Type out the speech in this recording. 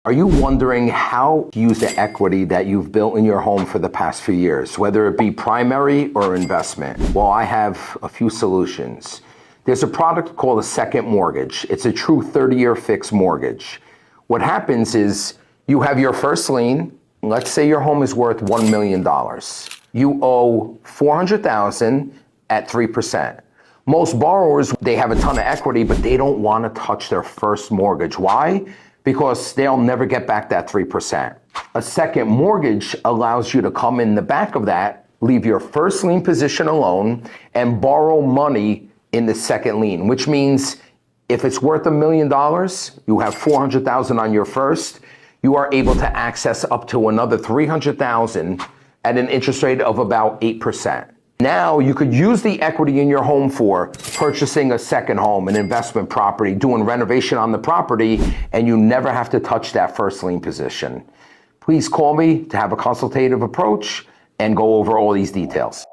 Are you wondering how to use the equity that you've built in your home for the past few years, whether it be primary or investment? Well, I have a few solutions. There's a product called a second mortgage. It's a true 30-year fixed mortgage. What happens is you have your first lien. Let's say your home is worth $1 million. You owe $400,000 at 3%. Most borrowers, they have a ton of equity, but they don't want to touch their first mortgage. Why? Because they'll never get back that 3%. A second mortgage allows you to come in the back of that, leave your first lien position alone, and borrow money in the second lien, which means if it's worth $1 million, you have $400,000 on your first, you are able to access up to another $300,000 at an interest rate of about 8%. Now you could use the equity in your home for purchasing a second home, an investment property, doing renovation on the property, and you never have to touch that first lien position. Please call me to have a consultative approach and go over all these details.